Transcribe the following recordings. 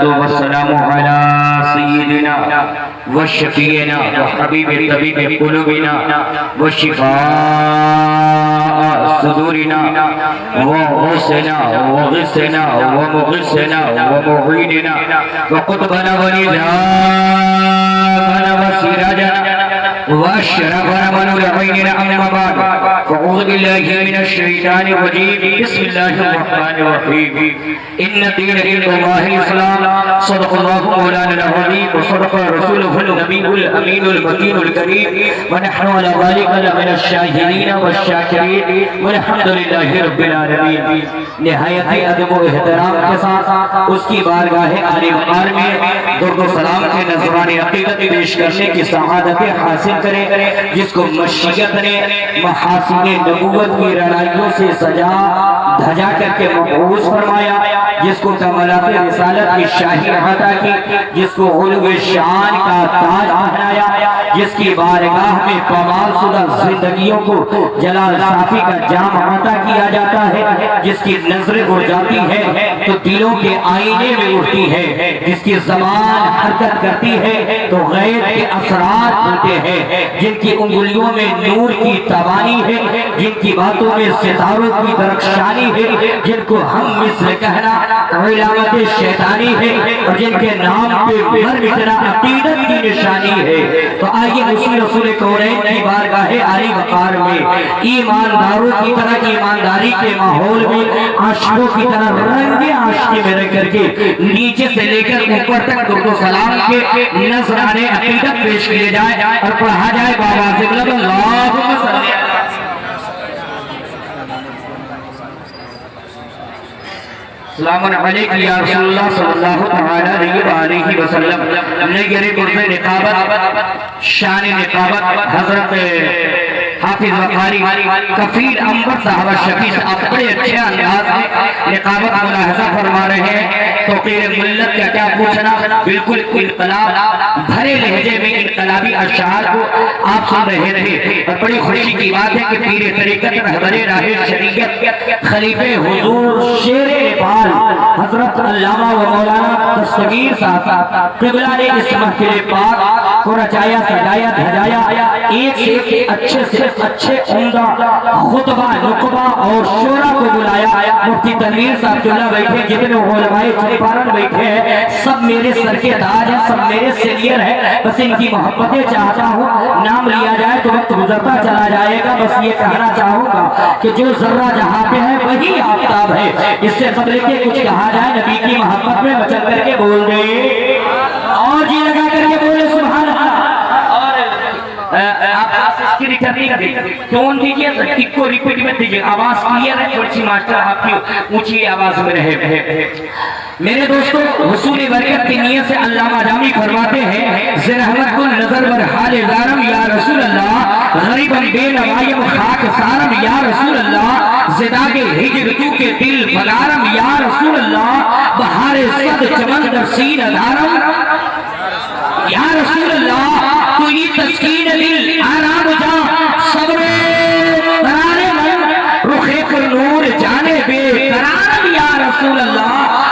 अस्सलातु वस्सलामु अला सय्यिदिना व शफीना व हबीबि तबीबि कुलूबिना व शिफाअ सुदूरिना व हुस्ना व गिस्ना व मुगिस्ना व मुईनिना व कुतुबना व निजाना व सिराजना वशरफना व नूरैनिना अम्मा बाद अऊज़ु बिल्लाहि मिनश शैतानिर रजीम बिस्मिल्लाहिर रहमानिर रहीम इन्न दीन इल्लल्लाहिल इस्लाम सदक़ल्लाहु मौलाना अज़ीम व सदक़ रसूलुहुन नबियुल अमीनुल मकीनुल करीम व नहनु अला ज़ालिका लमिनश शाहिदीन वश्शाकिरीन वल्हम्दुलिल्लाहि रब्बिल आलमीन। निहायत अदब व एहतराम के साथ उसकी बारगाह आली वक़ार में दुरूद व सलाम के नज़राने अक़ीदत पेश करने की सआदत हासिल करें, जिसको मशीयत ने महासिने नबूवत की रणाइयों से सजा धजा करके मबऊस फरमाया, जिसको कमालात रिसालत की शाही अता की, जिसको उलूए शान का ताज पहनाया, जिसकी बारगाह में कमाल शुदा जिंदगियों को जलाल साफी का जाम अता किया जाता है, जिसकी नजरें उड़ जाती है तो दिलों के आईने में उठती है, जिसकी ज़बान हरकत करती है तो गैब के असरार होते हैं, जिनकी उंगलियों में नूर की तवानी है, जिनकी बातों में सितारों की दरख्शानी है, जिनको हम मिस्र कहना इलामत शैतानी है, और जिनके नाम पे मर मिटना अकीदत की निशानी है। तो आइए उसी रसूल कौनैन की बारगाह आली वक़ार में ईमानदारों की तरह ईमानदारी के माहौल में आशिकों की तरह रंगे आशिकी में रह करके नीचे से लेकर ऊपर तक दुरूद व सलाम के नज़राने अकीदत पेश किए जाए और पढ़ा जाए बाबा से अल्लाहुम्मा सल्ली सलामुन अलैका या रसूलुल्लाह सल्लल्लाहु तआला अलैहि वसल्लम। नगरे गुरबे निकाबत शान निकाबत हजरत हाफिज वकारी कफील अंबर साहब शफीस अपने अच्छे अंदाज में निकाबत मुलाहजा फरमा रहे हैं। तो मिल्लत का क्या पूछना, बिल्कुल इनकलाब भरे लहजे में इनकलाबी अशआर को आप सुन रहे थे। और बड़ी खुशी की बात है कि पीर तरीकत रहबरे राहे शरीयत खलीफे हुजूर शेर नेपाल हजरत अल्लामा व मौलाना दस्तगीर साहब क़िबला ने इस महफिल पाक को रचाया, सजाया, धजाया, एक से एक अच्छे से अच्छे उम्दा खुतबा नुकबा और शोरा को बुलाया। मुफ्ती तनवीर साहब जुल्ला बैठे, जितने उलमाए चंपारण बैठे हैं, सब मेरे सर के ताज हैं, सब मेरे सीनियर हैं। बस इनकी मोहब्बतें चाहता हूँ, नाम लिया जाए तो वक्त गुजरता चला जाएगा। बस ये कहना चाहूंगा कि जो जर्रा जहाँ पे है वही आफताब है। इससे बदले के कुछ कहा जाए, नबी की मोहब्बत में मचल करके बोल दे और जी लगा करके बोले सुभान अल्लाह। आप इसकी रिकॉर्डिंग टोन दीजिए, इको रिपीट में दीजिए, आवाज क्लियर है, थोड़ी सी मास्टर आपकी ऊंची आवाज में रहे। मेरे दोस्तों, हुसूल बरकत की नियत से अल्लामा जामी फरमाते हैं, ज़रहमतुल नज़र बर हाल ज़ारम या रसूल अल्लाह, गरीबन बेनवायम खाक सारम या रसूल अल्लाह, ज़िदागे हिजर तू के दिल फलारम या रसूल अल्लाह, बहारे सद चमन दर सीन अधारम या रसूल अल्लाह, तू ये तस्कीन दिल आराम जा सब्रे करारे मन रुखे पर नूर जाने बेकरार या रसूल अल्लाह।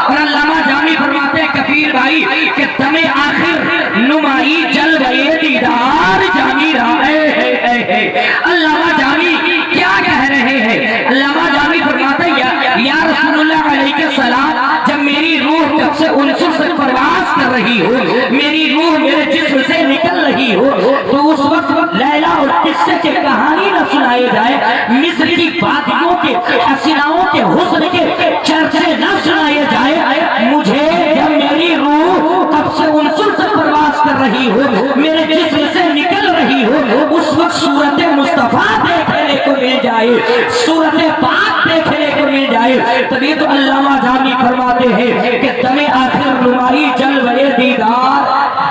और अल्लामा जामी फरमाते हैं कबीर भाई कि दमे आखिर नुमाई जलवे दीदार जामी रहे है। अल्लामा जामी क्या कह रहे हैं? अल्लामा जामी फरमाते हैं या रसूलुल्लाह अलैहि सलाम, जब मेरी रूह तब से उनसुर से प्रवास कर रही हो, मेरी रूह मेरे जिस्म से निकल रही हो, तो उस वक्त लैला और किस्से की कहानी न सुनाई जाए, मिस्र की वादियों के हसीनाओं के हुस्न के चर्चे न सुनाए जाए। मुझे जब मेरी रूह तब से उनसुर से प्रवास कर रही हो, मेरे जिस्म से निकल रही हो, उस वक्त सूरत मुस्तफा देखने को मिल जाए, सूरत पाक देखने को मिल जाए। तभी तो अल्लामा जामी फरमाते हैं कि दमे आखिर नुमाई जलवे दीदार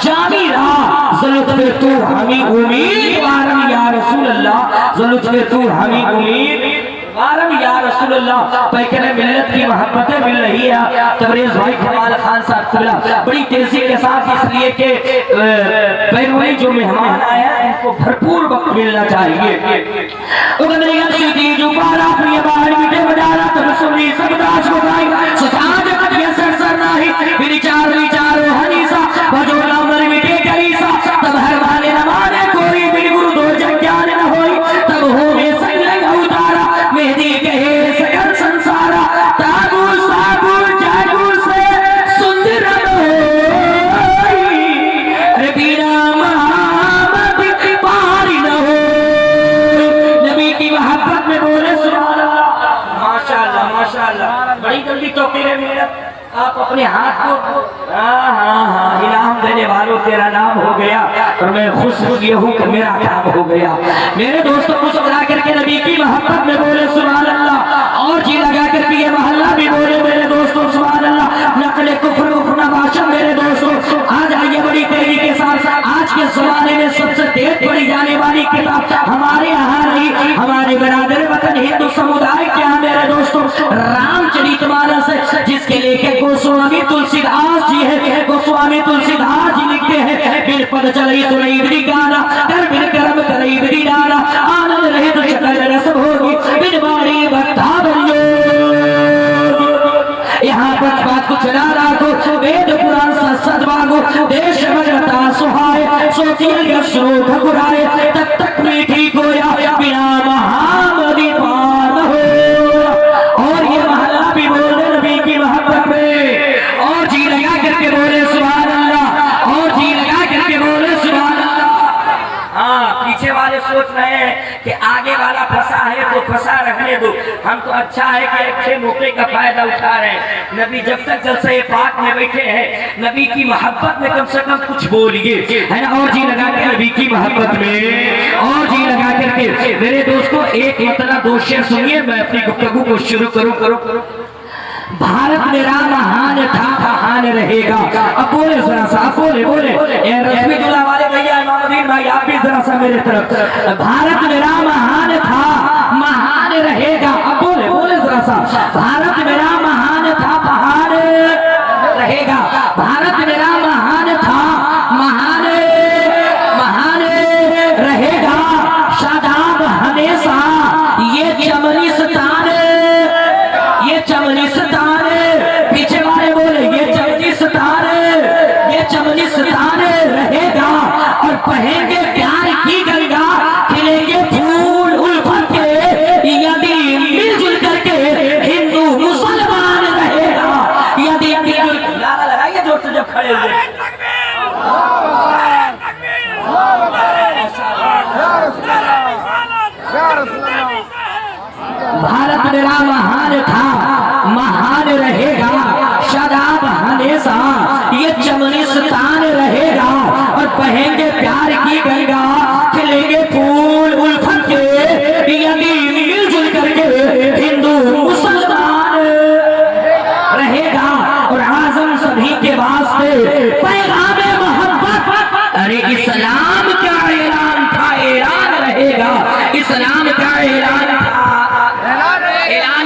जामी रहा, ज़ुल्फ़े तू हमी उम्मीद वारम या रसूल अल्लाह, ज़ुल्फ़े तू हमी उम्मीद वारम या रसूल अल्लाह। पैकरे मिल्लत की मोहब्बतें मिल रही है। तबरेज़ भाई कमाल खान साहब क़िबला बड़ी तेजी के साथ, इसलिए कि बैरूनी जो मेहमान आए हैं उनको भरपूर वक्त मिलना चाहिए। जो पारा प्रिय बाहर मीठे बजारा तो सुनी सब दास को भाई सताज ये सर नहीं विचार अपने हाथ को हाँ इनाम देने वालों तेरा नाम हो गया और मैं खुश ये हूँ कि मेरा काम हो गया। मेरे दोस्तों मुस्कुरा करके नबी की मोहब्बत में बोले सुभान अल्लाह, और जी लगा करके ये मोहल्ला भी बोले मेरे दोस्तों सुभान अल्लाह। नकले कुफ्र कुफ्र भाषण मेरे दोस्तों आज आइए बड़ी तेजी के साथ। आज के जमाने में सबसे तेज पढ़ी जाने वाली किताब हमारे यहाँ नहीं, हमारे बरादर वतन हिंदू समुदाय के यहाँ मेरे दोस्तों रामचरितमानस है, जिसके लेखक गोस्वामी तुलसीदास जी है। गोस्वामी तुलसीदास जी लिखते हैं बिन पद चलई सुनई बिन गाना, कर बिन कर्म करई बिन डाना, आनंद रहे तो सकल रस भोगी, बिन बाणी भक्ता बरियो। यहाँ पर बात को चला राखो, वेद पुराण सत बागो, देश भगता सुहाय, सोचिए श्रोत गुराए, तब तक मीठी गोया बिना महामदी पार हो। और ये महल्ला भी बोले नबी की मोहब्बत में, और जी लगा करके बोले सुभान अल्लाह, और जी लगा करके बोले सुभान अल्लाह। हाँ पीछे वाले सोच रहे हैं कि आगे वाला फंसा है तो फंसा रहने दो, हम तो अच्छा है कि अच्छे मौके का फायदा उठा रहे हैं। नबी जब तक जलसे पाक में बैठे हैं नबी की मोहब्बत में कम से कम कुछ बोलिए, है ना। और जी लगा के नबी की मोहब्बत में, और जी लगा करके मेरे दोस्तों एक मतलब दो शेर सुनिए, मैं अपनी गुफ्तगू को शुरू करूं। भारत मेरा महान था महान रहेगा। अब बोले जरा सा, बोले रश्मीदुल्लाह वाले भैया इमामुद्दीन भाई आप भी जरा सा मेरे तरफ। भारत मेरा महान था महान रहेगा। अब बोले जरा सा, भारत मेरा महान था महान रहेगा। भारत मेरा महान था महान रहेगा। शादाब हमेशा ये चमनिस्तान, ये चमनिस्तान, पीछे वाले बोले ये चमनिस्तान, ये चमनिस्तान रहेगा। और बहेंगे प्यार की गंगा, खिलेंगे फूल उल्फत के, यदि मिलजुल करके हिंदू मुसलमान रहेगा। यदि मिलजुल नारा लगाइए जोर से जब खड़े हुए। भारत मेरा महान था महान रहेगा। शादाब हमेशा ये चमनिस्तान रहेगा। और बहेंगे प्यार की गंगा, खिलेंगे फूल उल्फत के, यदि मिलजुल करके हिंदू मुसलमान रहेगा। और आजम सभी के वास्ते पैगाम मोहब्बत, अरे इस्लाम का ऐलान था ऐलान रहेगा। इस्लाम का ऐलान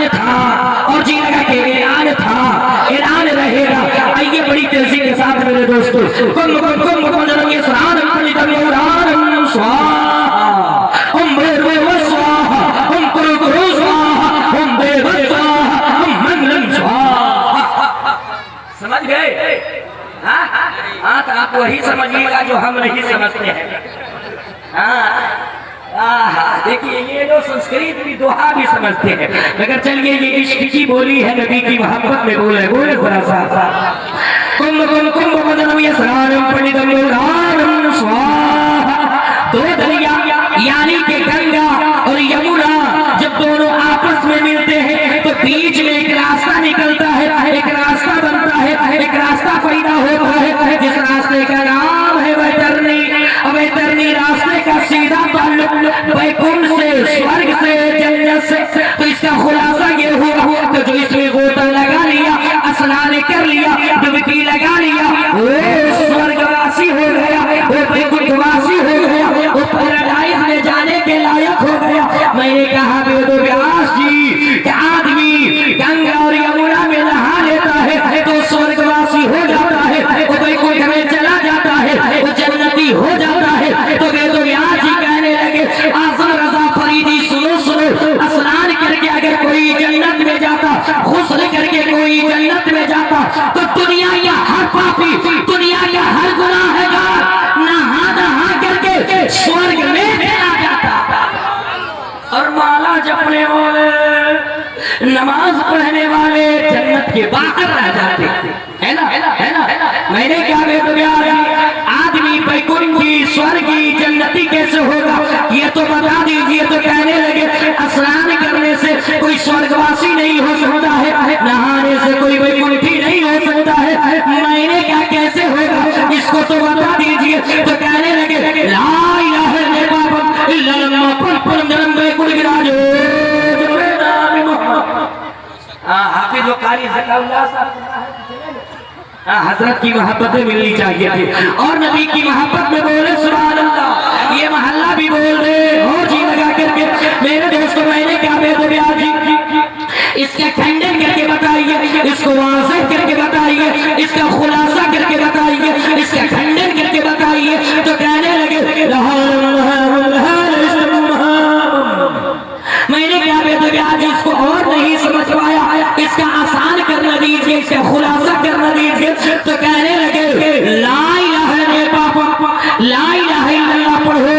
था, और जी लगा के ऐलान था ऐलान रहेगा। आइए बड़ी तेजी के साथ मेरे दोस्तों, कुम कुम कुम कुम जनम ये सरान अमृत अमरान स्वाहा, हम बेर स्वाहा, हम कुरु कुरु स्वाहा, हम बेर स्वाहा, हम मंगलम स्वाहा। समझ गए? हाँ तो आप वही समझिएगा जो हम नहीं समझते हैं। हाँ देखिए ये जो संस्कृत भी दोहा भी समझते हैं, मगर चलिए ये इश्क की बोली है नबी की मोहब्बत में बोले थोड़ा सा। कुंभ कुंभ कुंभ मदनम यस्रारम पंडितम योरारम स्वाहा। दो दरिया यानी कि गंगा और यमुना जब दोनों आपस में मिलते हैं तो बीच में एक रास्ता निकलता है, एक रास्ता बनता है, एक रास्ता पैदा होता है, जिस रास्ते का नाम है वैतरणी। अब वैतरणी रास्ते का सीधा ताल्लुक वैकुंठ से, स्वर्ग से, जन्नत से। तो इसका खुलासा ये हुआ तो जो इसमें गोता लगा लिया, स्नान कर लिया, डुबकी लगा लिया, वो स्वर्गवासी हो गया। मैंने क्या कैसे होगा इसको तो बता दीजिए। तो कहने लगे ला इलाहा इल्लल्लाह पल जन्म गए कुल गिराजो। हाफिज कारी ज़काउल्लाह साहब हजरत की मोहब्बतें मिलनी चाहिए थी और नबी की मोहब्बत में बोले सुभान अल्लाह। ये मोहल्ला भी बोल रहे और जी लगा करके मेरे दोस्तों मैंने क्या बेदबिया जी इसका खंडन करके बताइए, इसको वाज़ह करके बताइए, इसका खुलासा करके बताइए, इसका खंडन करके बताइए। तो कहने लगे मैंने क्या बेदबिया जी इसको और नहीं समझ पाया, इसका आसान करना दीजिए, इसका खुलासा करना दीजिए। तो कहने लगे ला इलाहा इल्लल्लाह ला इलाहा इल्लल्लाह पढ़ो।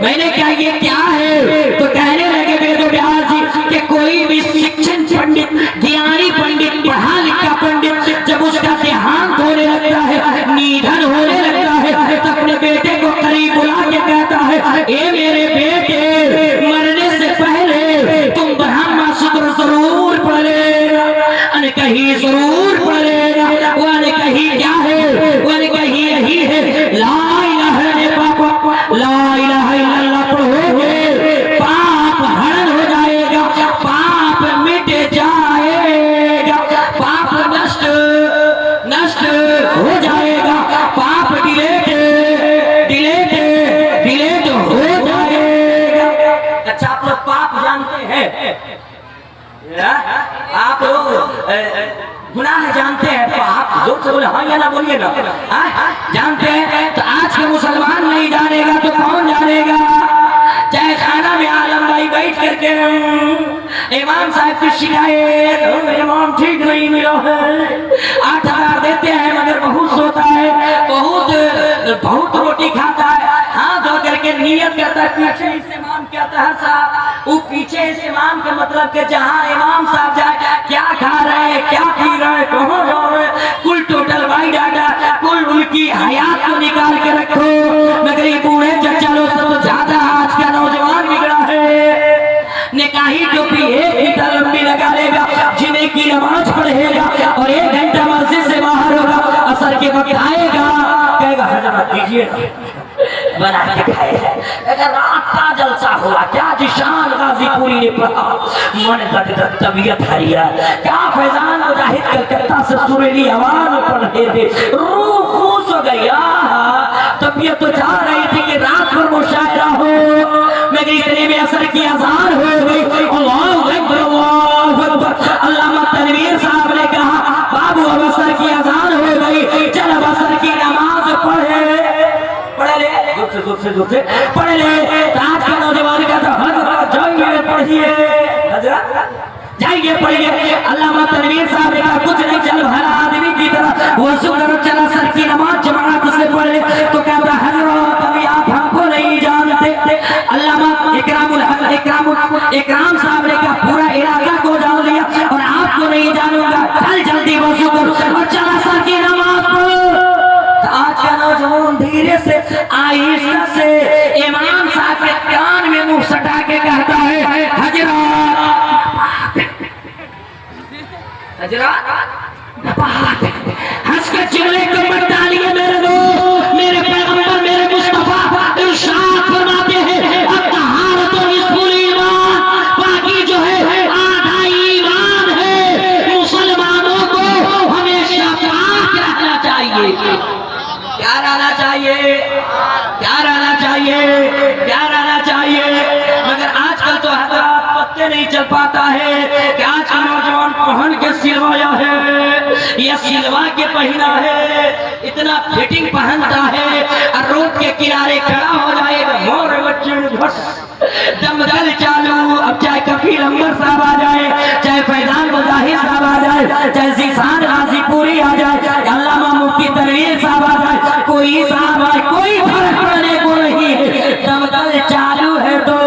मैंने क्या ये क्या है? तो कहने लगे बेदबिया जी कि कोई भी शिक्षण पंडित ज्ञानी पंडित पढ़ा लिखा पंडित जब उसका देहांत होने लगता है, निधन होने लगता है, तो अपने बेटे को करीब बुला के कहता है ए मेरे बेटे मरने से पहले तुम ब्रह्मा सूत्र जरूर पढ़ेगा, कहीं जरूर पढ़ेगा। वो कहीं क्या है? वो कहीं यही है ला इलाहा इल्लल्लाह ला इलाहा इल्लल्लाह पढ़ोगे पाप हरण हो जाएगा, पाप मिट जाएगा, पाप नष्ट नष्ट हो जाएगा, पाप डिलेट डिलेट डिलेट हो जाएगा। अच्छा आप लोग पाप जानते हैं? आप लोग गुनाह जानते हैं? पाप जोर से बोले हाँ या ना बोलिए ना। जानते हैं? तो आज के मुसलमान नहीं जानेगा तो कौन जानेगा? चाहे खाना में आलम भाई बैठ करके इमाम साहब की शिकायत इमाम ठीक नहीं मिला है, 8,000 देते हैं मगर बहुत सोता है, बहुत रोटी खाता है, हाथ धो करके नियत करता है पीछे इस इमाम के अतहर साहब, वो पीछे इस इमाम के मतलब के जहाँ इमाम साहब जाए क्या खा रहे हैं, क्या पी रहे हैं, कहाँ जा रहे हैं, कुल टोटल वाई डाटा कुल उनकी हयात को निकाल के रखो। मगर ये बूढ़े चचा लोग सब तो ज्यादा आज का नौजवान बिगड़ा है। निकाही टोपी 1 मीटर लंबी लगा लेगा, जुमे की नमाज पढ़ेगा और 1 घंटा मस्जिद से बाहर होगा, असर के वक्त आएगा कहेगा हजरत दीजिए बना के खाएगा। अगर रात का जलसा हुआ क्या जिशान गाजीपुरी ने पढ़ा, मन गदगद तबीयत हरिया, क्या फैजान मुजाहिद कलकत्ता से सुरीली आवाज में पढ़ रहे थे, रूह खुश हो गया। तबीयत तो चाह रही थी कि रात भर मुशायरा हो, मगर इतने में असर की अज़ान हो गई। अल्लाहु अकबर अल्लाहु अकबर। अल्लामा तनवीर साहब ने कहा बाबू अब असर की अज़ान हो गई, चल अब असर की नमाज पढ़े। पढ़ ले जोर से पढ़ ले। आज के नौजवान का तो हजरत जाइए पढ़िए, हजरत जाइए पढ़िए। अल्लामा तनवीर साहब ने कहा कुछ नहीं, चल भला आदमी की तरह वो सुकर चला सर की नमाज जमात से पढ़ ले। तो कहता हजरत अभी आप हमको नहीं जानते। अल्लामा इकराम साहब ने कहा पूरा इलाका को जान लिया और आपको नहीं जानूंगा, कल जल्दी वजू करो और चला सर की नमाज पढ़ो। आज का नौजवान धीरे से आहिस्ता से इमाम साहब के कान में मुंह सटा के कहता है हजरत हजरत हंस के चिल्ले को मत डालिए मेरे दोस्त, मेरे पैगंबर मेरे मुस्तफा इरशाद फरमाते हैं अत्तहारत निस्फुल ईमान, बाकी जो है आधा ईमान है। मुसलमानों को हमेशा पाक रहना चाहिए। क्या रहना चाहिए? क्या रहना चाहिए? क्या रहना चाहिए? मगर आजकल तो हजरत पत्ते नहीं चल पाता है कि आज का नौजवान पहन के सिलवाया है या सिलवा के पहना है, इतना फिटिंग पहनता है और रोड के किनारे खड़ा हो जाएगा मोर बच्चे दमदल चालू। अब चाहे कफील अमर साहब आ जाए, चाहे फैजान मुजाहिद साहब आ जाए, चाहे जीशान गाजीपुरी आ जाए, अल्लामा मुफ्ती तनवीर साहब आ जाए, कोई साहब आए, कोई फर्क पड़ने को नहीं है। दमदल चालू है तो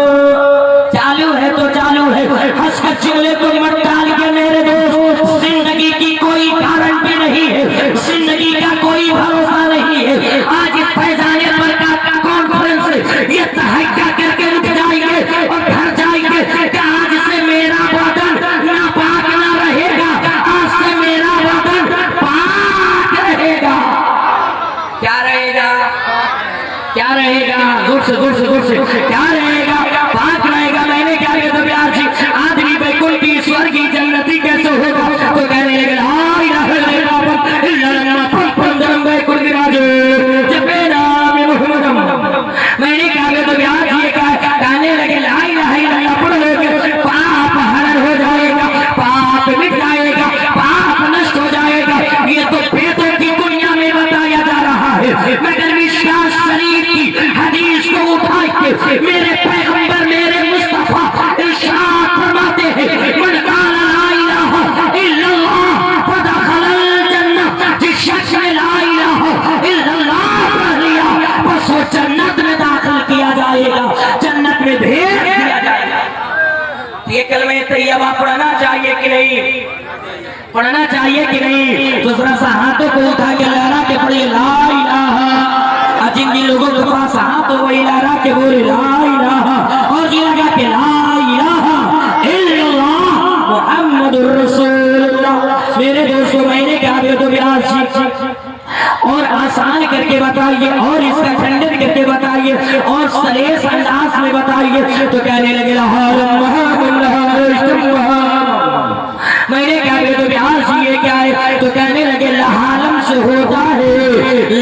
चालू है तो चालू है। हंस कर चूल्हे को मत डाल के मेरे दोस्त, जिंदगी की कोई गारंटी नहीं है, जिंदगी का कोई भरोसा नहीं है। आज इस फैजाने पर का कॉन्फ्रेंस ये तहक्का करके रुक जाएंगे और घर जाएंगे कि आज से मेरा बदन ना पाक ना रहेगा, आज से मेरा बदन पाक जोर से क्या रहेगा? पाक रहेगा। मैंने क्या कहता प्यार जी, आदमी बैकुंठ की स्वर्ग की जन्नती कैसे होगा? तो कहने लगे ला इलाहा इल्लल्लाह पंदरम बैकुंठ विराजो जपे नाम मुहम्मद। मैंने क्या कहता प्यार जी, कहने लगे ला इलाहा इल्लल्लाह पढ़ लोगे पाप हरण हो जाएगा, पाप मिट जाएगा, पाप नष्ट हो जाएगा। ये तो पेटों की दुनिया में बताया जा रहा है, मगर मिशकात शरीफ की हदीस को उठा के मेरे पैगंबर मेरे मुस्तफा इरशाद फरमाते हैं, मन काला ला इलाहा इल्लल्लाह फदखलल जन्नह। जिस शख्स ने ला इलाहा इल्लल्लाह पढ़ लिया बस वो जन्नत में दाखिल किया जाएगा, जन्नत में भेज दिया जाएगा। ये कलमे तैयबा पढ़ना चाहिए कि नहीं? पढ़ना चाहिए कि नहीं? दूसरा सा हाथों को उठा के लहरा के पढ़िए ला इलाहा। जिन जिन लोगों के पास हाथ हो वही लहरा के बोले ला इलाहा, और जी लगा के ला इलाहा इल्लल्लाह मुहम्मदुर रसूलुल्लाह। मेरे दोस्तों मैंने क्या तो और आसान करके बताइए और इसका खंडन करके बताइए और सलेस अंदाज में बताइए। तो कहने लगे मैंने क्या तो बिहार से ये क्या है? तो कहने लगे लहालम से होता है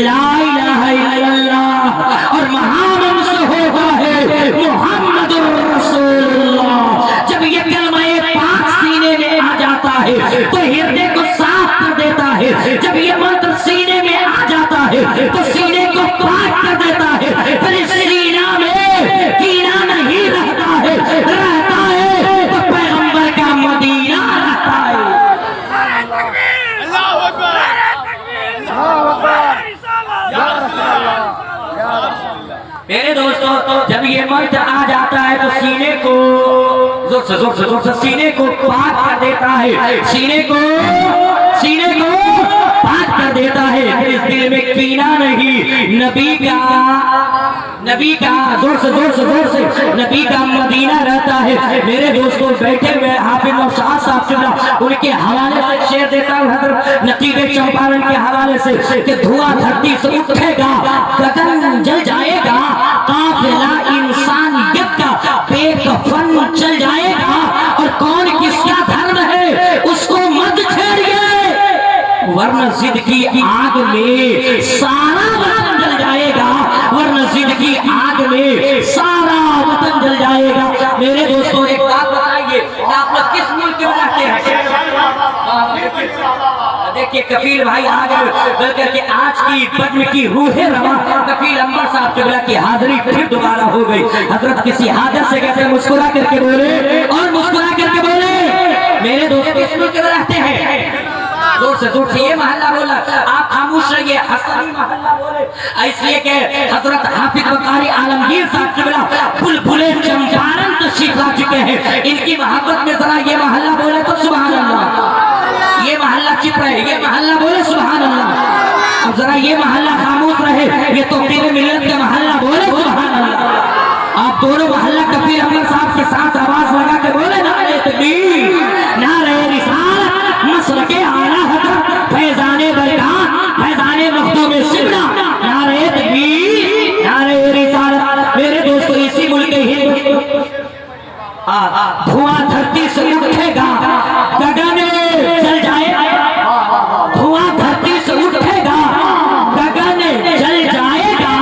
ला इलाहा इल्लल्लाह और महालम से होता है मुहम्मदुर रसूलुल्लाह। जब ये कलमा पाक सीने में आ जाता है तो हृदय को साफ कर देता है। जब ये मंत्र सीने में आ जाता है तो सीने को पाक कर देता है। फिर इस सीना में कीना नहीं रहता है, रहता है तो पैगंबर का मदीना रहता है। अल्लाहू अकबर, अल्लाहू अकबर, या रसूल अल्लाह, या रसूल अल्लाह। मेरे दोस्तों जब ये मंत्र आ जाता है तो सीने को जोर से सीने को पाक कर देता है, सीने को पाक कर देता है। फिर इस दिल में कीना नहीं, नबी का जोर से नबी का मदीना रहता है। मेरे दोस्तों बैठे हुए हाफिज नौशाद साहब चुना उनके हवाले से शेर देता हूँ हज़रत नकीब चंपारण के हवाले से कि धुआं धरती से उठेगा, गगन जल जाएगा, काफिला इंसानियत का बेकफन चल जाएगा और कौन किसका धर्म है उसको मत छेड़िए, वरना जिद की आग में सारा वतन जल जाएगा, वरना जिद की आग में सारा वतन जल जाएगा। मेरे दोस्तों एक बात बताइए, आप लोग किस मुल्क में रहते हैं? देखिए कफील भाई आ गए बल्कि कि आज की बद्र की रूहे रवा कफील अंबर साहब किबला की हाजिरी फिर दोबारा हो गई। हजरत किसी हादत से कहते मुस्कुरा करके बोले और मुस्कुरा करके बोले मेरे दोस्त किस मुल्क में रहते हैं? जोर से ये महल्ला बोला, आप खामोश रहिए, हसनी महल्ला बोले इसलिए कि हजरत हाफिज बकारी आलमगीर साहब किबला बुलबुले चंपारण तशरीफ ला चुके हैं। इनकी मोहब्बत में जरा ये महल्ला बोले तो सुभान अल्लाह, ये महल्ला चिप रहे, ये महल्ला बोले सुभान अल्लाह। अब जरा ये महल्ला खामोश रहे, ये तो तेरे मिल्लत का महल्ला बोले सुभान अल्लाह। आप दोनों महल्ला कफील अहमद साहब के साथ आवाज लगा के बोले नारे तकबीर, नारे रिसालत, मसलके आला हज़रत, फैज़ाने बरकात, फैज़ाने मखदूम शिबला, नारे तकबीर, नारे रिसालत। मेरे दोस्तों इसी मुल्क के हिंद धुआं धरती से उठेगा, गगन जल जाएगा, धुआं धरती से उठेगा, गगन जल जाएगा,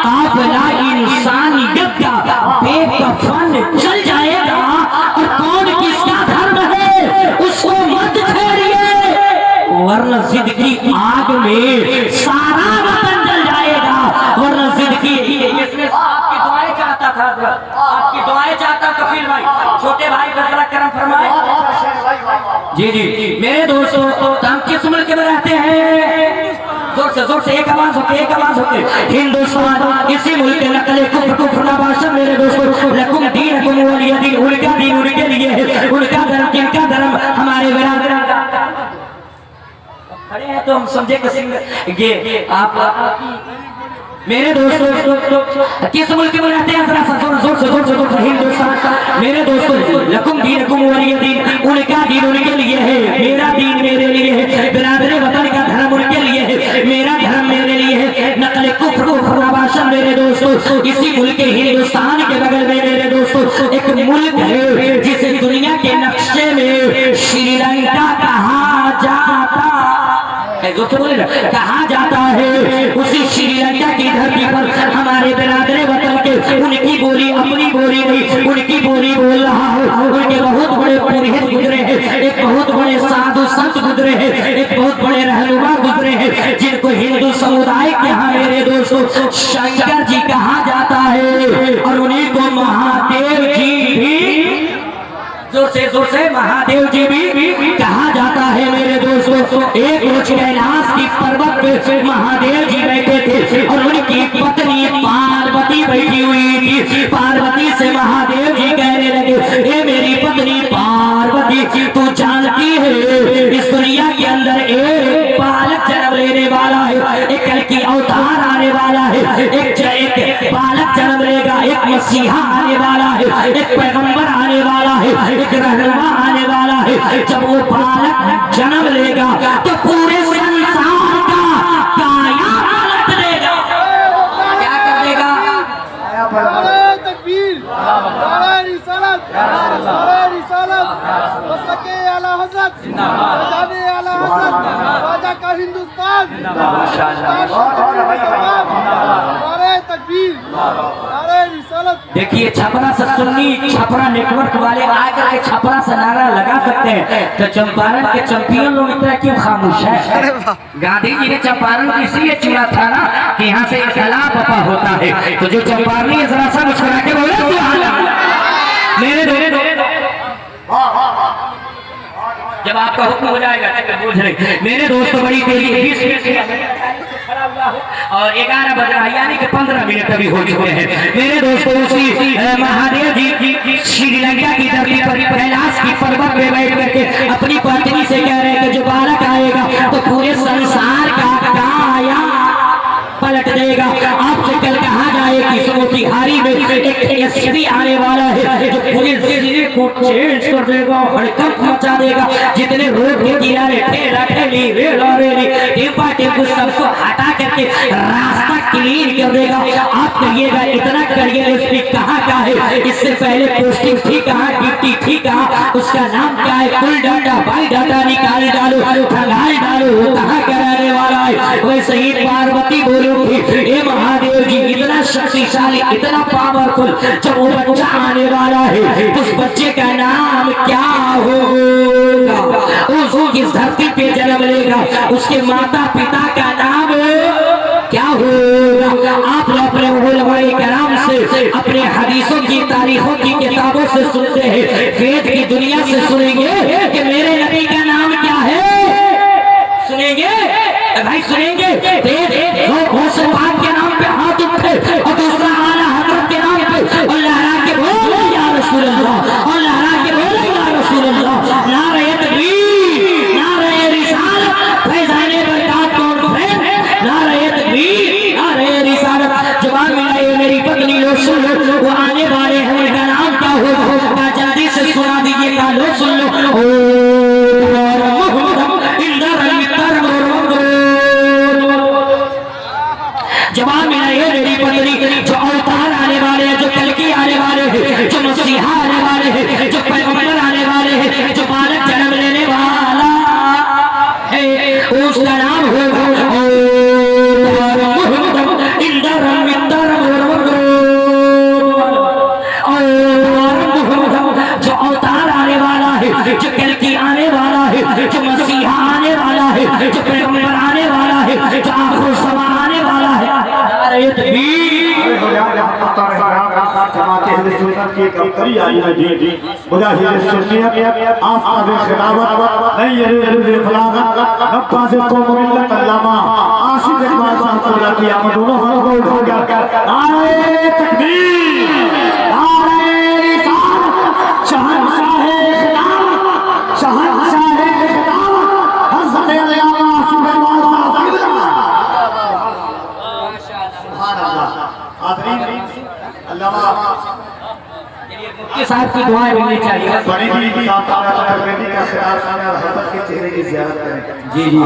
काफिला इंसानियत का बेकफन चल जाएगा और कौन किसका धर्म है उसको मत छेड़िए, वरना जिद की आग में सारा वतन जल जाएगा, वरना जिद की। इसमें आपकी दुआएं चाहता था, आपकी दुआएं चाहता कफील भाई, छोटे भाई का जरा करम फरमाए। जी मेरे दोस्तों हम किस मुल्क में रहते हैं? जोर से एक आवाज होके हिंदुस्तान, इसी मुल्क के नकले कुफ्र नबाशा। मेरे दोस्तों लकुम दीनुकुम वलिय दीन, उनका दीन उनके लिए है, उनका धर्म किनका धर्म हमारे बराबर खड़े हैं तो हम समझे कि ये आप मेरे दोस्तों किस मुल्क में रहते हैं? जोर से हिंदुस्तान। मेरे दोस्तों लकुम दीनुकुम वलिय दीन, उनका दीन उनके लिए है, मेरा दीन मेरे लिए है, बिरादरी वतन का धर्म उनके लिए है, मेरा धर्म मेरे लिए है। नकल कुफ्र नबाशा मेरे दोस्त दोस्तों इसी मुल्क हिंदुस्तान के बगल में मेरे दोस्तों एक मुल्क है जिसे दुनिया के नक्शे में श्रीलंका कहा जाता है। दोस्तों बोले ना कहा जाता है, उसी श्रीलंका की धरती पर हमारे बिरादरे वतन के उनकी बोली अपनी बोली नहीं, उनकी बोली बोल रहा हूँ। उनके बहुत बड़े पुरोहित गुजरे हैं, एक बहुत बड़े साधु संत गुजरे हैं, एक बहुत बड़े रहनुमा गुजरे हैं, जिनको हिंदू समुदाय के यहाँ मेरे दोस्तों शंकर जी कहा जाता है। और उन्हीं को महादेव जी भी जोर से महादेव जी भी कहा जाता है मेरे दोस्तों। एक रोज कैलाश की पर्वत पे महादेव जी बैठे थे और उनकी पत्नी पार्वती बैठी हुई थी। पार्वती से महादेव जी कहने लगे, ए मेरी पत्नी पार्वती, तू जानती है इस दुनिया के अंदर एक बालक जन्म लेने वाला है, एक कल की अवतार आने वाला है, एक बालक जन्म लेगा, एक मसीहा आने वाला है, एक पैगंबर आने वाला है, एक रहनुमा आने वाला है। जब वो बालक जन्म लेगा तो पूरे संसार का काया पलट देगा। क्या कर देगा? नारे तकबीर, नारे रिसालत, नारे रिसालत, मसलके आला हज़रत, जाने आला हज़रत, राजा का हिंदुस्तान, नारे तकबीर, नारे रिसालत। देखिए छपरा से सुन्नी छपरा नेटवर्क वाले आकर के छपरा से नारा लगा सकते हैं, तो चंपारण के चैंपियन लोग इतना क्यों खामोश है? गांधी जी ने चंपारण को इसलिए चुना था ना कि यहाँ से इख्तिलाफ बपा होता है, तो जो चंपारणी है जरा सा मुस्कुरा के बोले मेरे जब आपका हुक्म हो जाएगा बोझ रहे मेरे दोस्तों बड़ी तेजी 20 मिनट और 11 बज रहा यानी कि 15 मिनट अभी हो चुके हैं मेरे दोस्तों। उसी महादेव जी श्रीलंका की धरती पर कैलाश की पर्वत पे बैठ करके अपनी पत्नी से कह रहे हैं कि जो बालक आएगा तो पूरे संसार का काया पलट देगा। आपसे कल कहा जाए कि मोतिहारी में एक एसपी आने वाला है जो पुलिस को चेंज कर देगा, हड़कंप मचा देगा। जितने रोड के किनारे ठेला ठेली रेला रेली टेम्पा टेम्पो सबको हटा करके रास्ता क्लीन कर देगा। आप कहिएगा इतना करियर एसपी कहाँ का है? इससे पहले पोस्टिंग थी कहाँ, ड्यूटी थी कहाँ, उसका नाम क्या है? फुल डाटा बाई डाटा निकाल डालो, ठंगाई डालो, वो कहाँ कराने वाला है? वैसे ही पार्वती बोलो हे महादेव जी इतना शक्तिशाली इतना पावरफुल, जब वो बच्चा आने वाला है उस बच्चे का नाम क्या होगा? उसको किस धरती पे जन्म लेगा? उसके माता पिता का नाम क्या होगा? आप लोग अपने उलमाए कराम से अपने हदीसों की तारीखों की किताबों से सुनते हैं, वेद की दुनिया से सुनेंगे कि मेरे नबी का नाम क्या है? सुनेंगे भाई सुनेंगे। पाक के नाम पे हाथ उठे और दूसरा आला हजरत के नाम पे और लहरा के बोले या रसूल अल्लाह, और लहरा के बोले या रसूल अल्लाह। नारे तकबीर, नारे रिसालत, फैज़ाने बरकत कॉन्फ्रेंस, नारे तकबीर, नारे रिसालत। जवान मेरा ये मेरी पत्नी लोग सुन लो, वो आने वाले हैं, उनका नाम क्या होगा? जल्दी से सुना दीजिएगा, लोग सुन लो। जवाब मेरा ये मेरी पत्नी जो अवतार आने वाले हैं, जो कल की आने वाले हैं, जो मसीहा आने वाले हैं, जो पैगंबर आने वाले हैं, जो बालक जन्म लेने वाला है, उसका नाम होगा जो अवतार आने वाला है, जो कल की आने वाला है, जो मसीहा आने वाला है, जो पैगंबर आने वाला है, जो आखिर समा आने वाला है। साहब की दुआएं मिलनी चाहिए। बड़ी भी के चेहरे की ज़ियारत करें। जी जी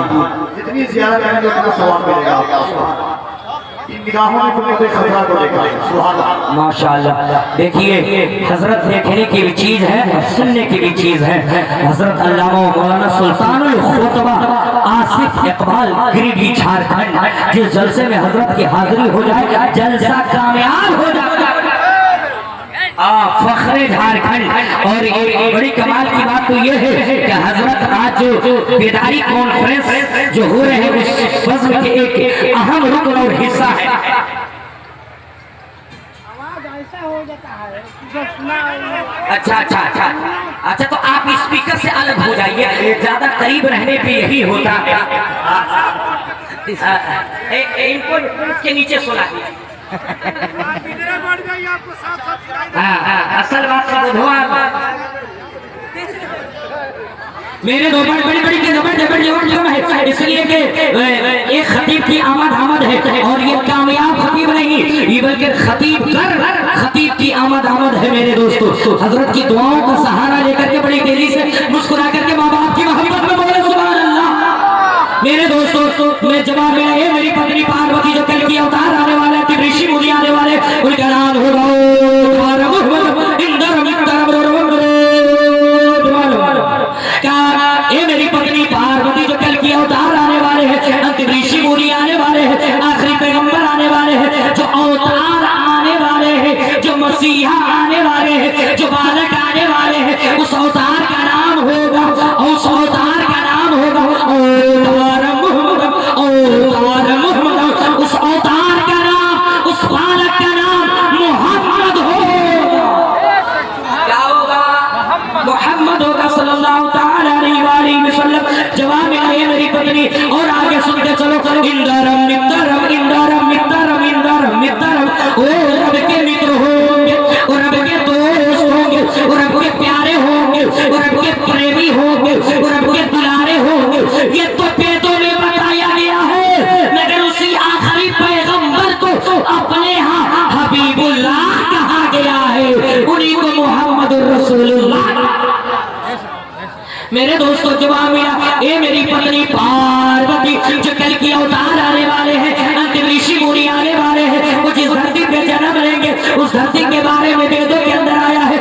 जितनी ज़ियारत करेंगे उतना सवाब मिलेगा आपको। इन निगाहों ने तुमको खतरा को देखा है। सुभान अल्लाह। माशाअल्लाह। देखिए हजरत देखने की भी चीज है और सुनने की भी चीज है। हजरत अल्लामा मौलाना सुल्तानुल खुतबा आसिफ इकबाल गिरिडीह झारखंड, जिस जलसे में हजरत की हाजिरी हो जाए जलसा कामयाब हो जाता है। फखरे झारखंड। और एक बड़ी कमाल की बात तो ये है कि हजरत आज जो बेदारी कॉन्फ्रेंस जो हो रहे हैं उस फज्ल के एक अहम रुकन और हिस्सा है। आवाज ऐसा हो जाता है जो सुना अच्छा तो आप स्पीकर से अलग हो जाइए, ज्यादा करीब रहने पे यही होता है। इनको के नीचे सुना असल बात मेरे दो बड़ी बड़ी के जबरदस्त है, इसलिए कि एक खतीब की आमद है और ये कामयाब खतीब नहीं ये बल्कि खतीब की आमद है। मेरे दोस्तों हजरत की दुआओं का सहारा लेकर के बड़ी तेजी से मुस्कुरा करके माँ बाप की मोहब्बत में बोले सुभान अल्लाह। मेरे दोस्तों मैं जवाब में है मेरी पत्नी पार्वती जो कल की अवतार आने वाले ऋषि मुनि आने वाले उनका नाम होगा मेरी पत्नी पार्वती जो कल की अवतार आने वाले हैं, अंतिम ऋषि मुनि आने वाले हैं, आखिरी पैगंबर आने वाले हैं, जो अवतार आने वाले हैं, जो मसीहा आने वाले हैं, जो बालक आने वाले हैं, उस अवतार का नाम होगा उस अवतार का नाम होगा उस अवतार का नाम उस बालक का नाम मोहम्मद होगा। क्या होगा? मोहम्मद होगा सल्लल्लाहु ताला अलैहि वसल्लम। जवाब में है मेरी पत्नी और आगे सुनते चलो इंदरम मित्रम इंदरम मित्रम इंदरम मित्रम। ओ रब के मित्र होंगे और रब के दोस्त होंगे और रब के प्यारे होंगे और रब के प्रेमी होंगे और रब के दुलारे होंगे। ये तो वेदों में बताया गया है, मगर उसी आखिरी पैगंबर को अपने यहाँ हबीबुल्लाह कहा गया है, उन्हीं को मोहम्मद रसूलुल्लाह। मेरे दोस्तों जवाब मिला ये मेरी पत्नी पार्वती जो कल की अवतार आने वाले हैं, अंतिम ऋषि मुनि आने वाले हैं, वो जिस धरती पे जन्म लेंगे उस धरती के बारे में वेदों के अंदर आया है।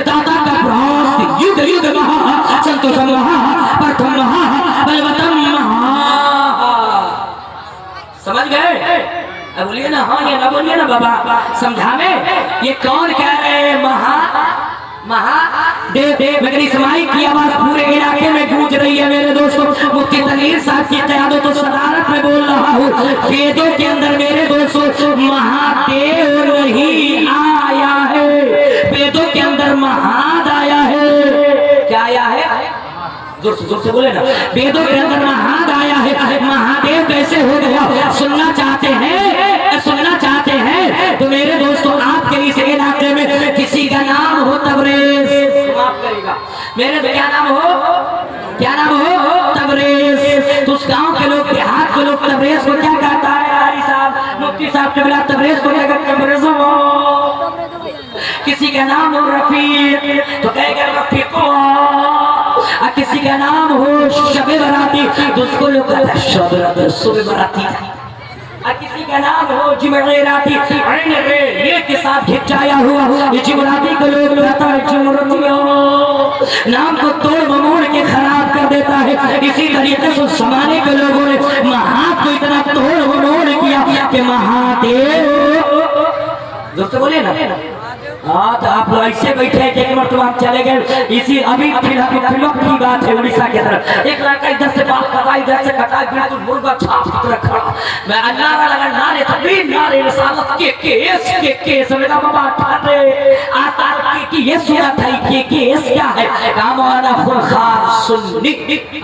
दाता का प्रास्त युग युग महा संतोषम महा प्रथम महा बलवतम महा। समझ गए? अब बोलिए ना हाँ या ना बोलिए ना बाबा, समझावे ये कौन कह रहे हैं? देव मगर इस्माइल की आवाज पूरे इलाके में गूंज रही है। मेरे दोस्तों मुफ्ती तनवीर साहब की क़यादत और सदारत में बोल रहा हूँ, वेदों के अंदर मेरे दोस्तों महादेव नहीं आया है, वेदों के अंदर महाद आया है। क्या आया है? जोर से बोले ना। वेदों के अंदर महाद आया है। महादेव कैसे हो गया? सुनना चाहते हैं तो मेरे दोस्तों आपके इस इलाके में किसी का नाम हो तबरेज, माफ करेगा मेरे क्या नाम हो तबरेज। तो उस गांव के लोग देहात के लोग तबरेज को क्या कहता है? हारी साहब मुफ्ती साहब के बिना तबरेज को क्या कहते हैं? किसी का नाम हो रफीक तो कहेगा रफीको, किसी का नाम हो शबे बराती तो उसको लोग कहते हैं शबे बराती। किसी का नाम हो जिमराती ये के साथ खिंचाया हुआ ये जिमराती को लोग कहता है नाम को तोड़ ममोड़ के खराब कर देता है। इसी तरीके से समाने के लोगों ने महाद को इतना तोड़ ममोड़ किया कि महादेव। दोस्तों बोलिए ना हाँ तो आप लोग ऐसे बैठे हैं कि एक मरतबा आप चले गए। इसी अभी फिल्म की बात है उड़ीसा के तरफ, एक लड़का इधर से बाल कटा इधर से कटा बिल्कुल मुर्गा छाप खड़ा। मैं अल्लाह लगा नारे तकबीर नारे रिसालत के केस लगा बाबा ठाने आता कि ये सुना था कि केस क्या है? काम वाला खुरखार सुन्नी।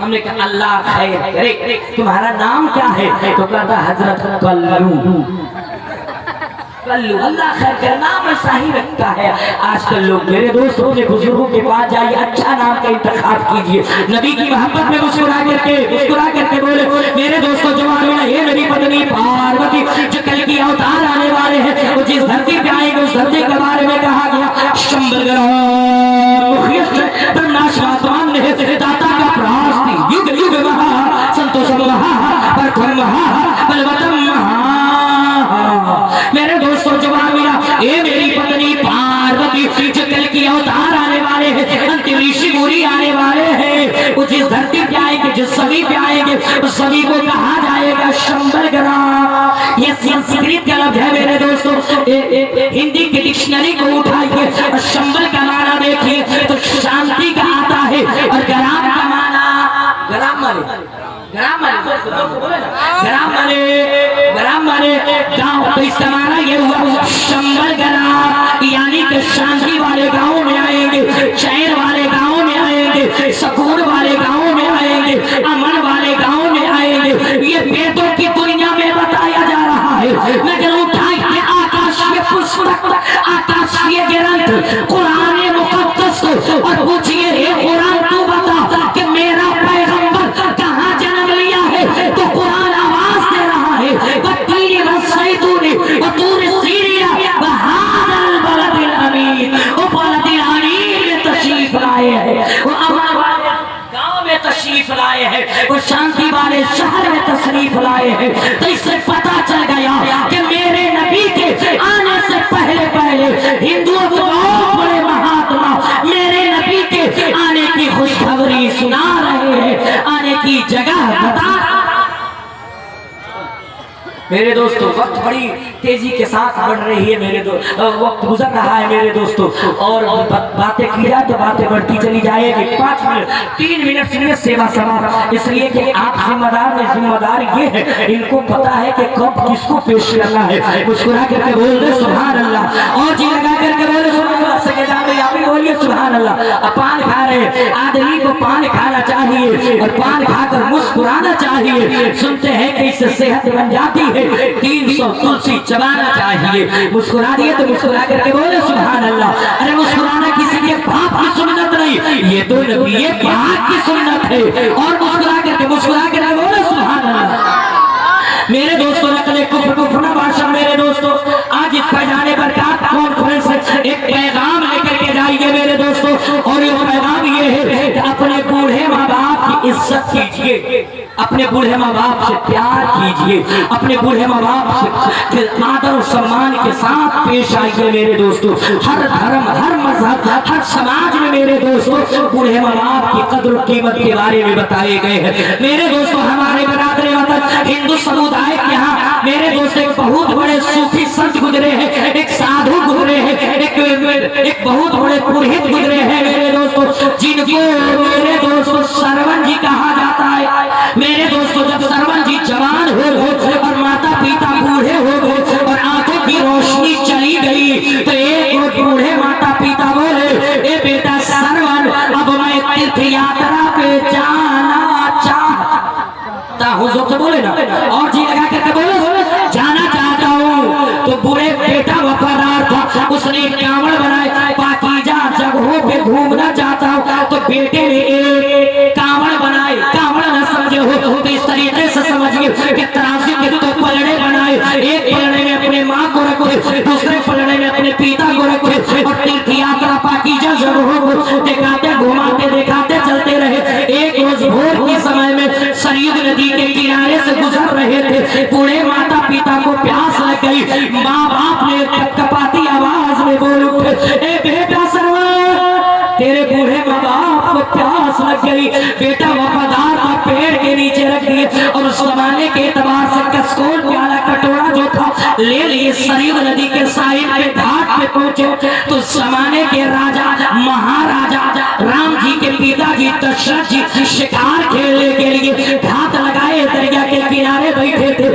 हमने कहा अल्लाह खैर करे, तुम्हारा नाम क्या है? तो कहता हजरत कल्लू। अल्लाह खैर का नाम ऐसा ही रखता है। आजकल लोग मेरे दोस्तों ने बुजुर्गों के पास जाइए, अच्छा नाम का इंतखाब कीजिए। नबी की मोहब्बत में मुस्कुरा करके बोले मेरे दोस्तों जवाब में ये मेरी पत्नी पार्वती जो कल की अवतार आने वाले हैं, वो जिस धरती पे आएंगे उस धरती के बारे में कहा गया दाता का प्रास्त युग युग महा संतोष महा सभी पे आएंगे, सभी को कहा जाएगा शंबल ग्राम। ये संस्कृत का लफ्ज है मेरे दोस्तों। हिंदी की डिक्शनरी को उठाइए, शंबल का माना देखिए तो शांति का आता है, और ग्राम का माना ग्राम माने गाँव। तो इसका माना ये हुआ शंबल ग्राम, यानी कि शांति वाले गाँव में आएंगे, चैन वाले गाँव में आएंगे, सुकून वाले गाँव में आएंगे, अमन वाले गाँव में आएंगे। ये वेदों की दुनिया में बताया जा रहा है। मगर उठाइए आकाशीय पुस्तक, आकाशीय ग्रंथ कुरान मुकद्दस को और पूछिए, हे कुरान तू बता कि मेरा पैगंबर कहाँ जन्म लिया है? तो कुरान आवाज दे रहा है, वत्तीन वज़ैतून वतूर सीनिया वहादल बलदिल अमीन। वो बलदिल अमीन में तशरीफ लाए हैं, वो अमन वाले गांव में तशरीफ लाए हैं, वो शांति वाले शहर में तशरीफ लाए हैं। तो इससे पता चल गया कि मेरे नबी के आने से पहले हिंदुओं के बहुत बड़े महात्मा मेरे नबी के आने की खुशखबरी सुना रहे हैं, आने की जगह बता। मेरे दोस्तों वक्त बड़ी तेजी के साथ बढ़ रही है, मेरे वक्त गुजर रहा है मेरे दोस्तों, और बातें की जाए तो बातें बढ़ती चली जाएगी। 5 मिनट 3 मिनट सुनिए सेवा समाप्त, इसलिए कि आप जिम्मेदार ये है, इनको पता है कि कब किसको पेश करना है। मुस्कुरा करके बोल दे सुभान अल्लाह, और जी लगा करके बोले सुभान अल्लाह। आप भी बोलिए सुभान अल्लाह। पान खा रहे आदमी को पान खाना चाहिए और पान खाकर मुस्कुराना चाहिए। सुनते हैं कि इससे सेहत बन जाती है। 300 तुलसी चबाना चाहिए। मुस्कुरा दिए तो मुस्कुरा करके बोले सुभान अल्लाह। अरे मुस्कुराना किसी के बाप की सुन्नत नहीं, ये तो नबी पाक की सुन्नत है। और मुस्कुरा करके बोले सुभान अल्लाह। मेरे दोस्तों नकले कुफ्र भाषण, मेरे दोस्तों आज इस फैजाने बरकत कॉन्फ्रेंस एक पैगाम लेकर के जाइए मेरे दोस्तों, और ये पैगाम ये है कि अपने बूढ़े माँ बाप की इज्जत कीजिए, अपने बूढ़े माँ बाप से प्यार कीजिए, अपने बूढ़े माँ बाप से आदर और सम्मान के साथ पेश आइए मेरे दोस्तों। हर धर्म, हर मजहब, हर समाज में मेरे दोस्तों बूढ़े माँ बाप की कद्र और कीमत के बारे में बताए गए हैं। मेरे दोस्तों हमारे बरादरे वतन हिंदू समुदाय के यहाँ मेरे दोस्त एक बहुत बड़े सूफी संत गुजरे हैं, एक साधु गुजरे हैं, एक बहुत बड़े पुरोहित गुजरे हैं मेरे दोस्तों, जिनको मेरे दोस्तों सरवन जी कहा जाता है। मेरे दोस्तों जब सरवन जी जवान हो और माता पिता बूढ़े हो गए और आंखों की रोशनी चली गई, तो एक बूढ़े माता पिता बोले, ए बेटा सरवन अब मैं तीर्थ यात्रा पे जाना चाहता हूँ। तो बोले ना, और जी लगा करके बोले जाना चाहता हूँ। तो बूढ़े बेटा वफादार था, उसने कांवड़ बनाए, पाकीज़ा जगहों पे घूमना चाहता हूँ। तो बेटे ने एक कांवड़ बनाए, कांवड़ न समझे हो तो इस तरीके से समझिए कि तराजू के 2 पलड़े बनाए, एक पलड़े में अपने माँ को रखे, दूसरे पलड़े में अपने पिता को रखे, और तीर्थ यात्रा पाकीज़ा जगहों को दिखाते घुमाते दिखाते चलते रहे। एक रोज भोर के समय में सरयू नदी के किनारे से गुजर रहे थे, बूढ़े माता पिता को प्यास लग गई। माँ बाप ने कपकपाती आवाज में बोल उठे, ए बेटा सरवन तेरे बूढ़े माँ बाप को प्यास लग गई। बेटा वफादार था, पेड़ के नीचे रख दिए और उस जमाने के एतबार से कसकोल प्याला कटोरा जो था ले लिए, सरयू नदी के साहिल पे घाट पे पहुंचे। तो उस जमाने के राजा महाराजा राम जी के पिताजी दशरथ जी शिकार खेलने के लिए घात लगाए दरिया के किनारे बैठे थे।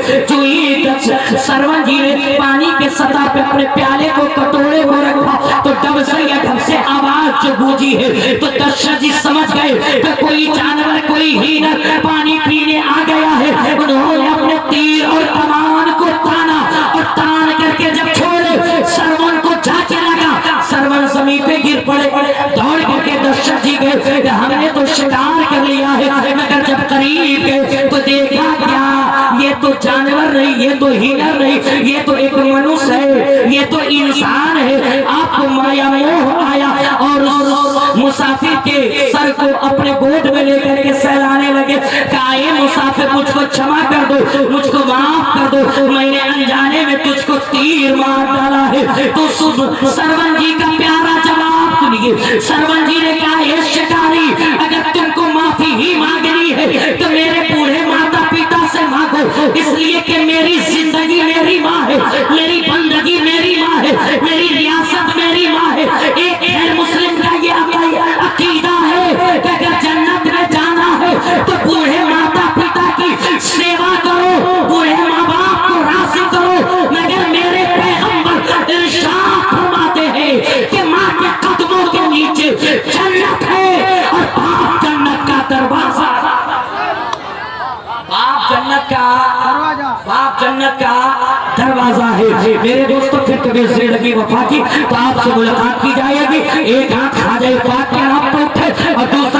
जो सरवन जी ने पानी के सतह पे अपने प्याले को कटोरे को रखा, तो डब से या ढब से आवाज जो गूंजी है, तो दशरथ जी समझ गए कि कोई जानवर, कोई हीनर पानी पीने आ गया है। उन्होंने अपने तीर और कमान को ताना, और तान करके जब छोड़े सरवन को झांके लगा, सरवन जमीन पे गिर पड़े। दौड़ करके दशरथ जी गए, हमने तो शिकार कर लिया है। मगर जब करीब गए तो देखा क्या, ये तो जानवर नहीं, ये तो हीनर नहीं, ये तो एक मनुष्य है, ये तो इंसान है। आपको माया मोह आया और मुसाफिर के सर को अपने गोद में लेकर के सहलाने लगे। काहे मुसाफिर मुझको क्षमा कर दो, मुझको माफ कर दो, मैंने अनजाने में तुझको तीर मार डाला है। तो सरवन जी का प्यारा जवाब सुनिए। सरवन जी ने कहा, हे शिकारी, अगर तुमको माफी ही मांगनी है तो इसलिए कि मेरी जिंदगी मेरी माँ है, मेरी बंदगी मेरी माँ है, मेरी रियासत मेरी माँ है। एक गैर मुस्लिम का ये अकीदा है कि अगर जन्नत में जाना है तो बूढ़े माता पिता की सेवा करो, बूढ़े माँ बाप को राजी करो। मगर मेरे पैगंबर इरशाद फरमाते हैं कि माँ के कदमों के नीचे जन्नत है और बाप जन्नत का दरवाजा। बाप जन्नत का दरवाजा है। मेरे दोस्तों फिर कभी जिंदगी वफा की तो आपसे मुलाकात की जाएगी। एक हाथ खाजा पाक के नाम पर उठे और दूसरा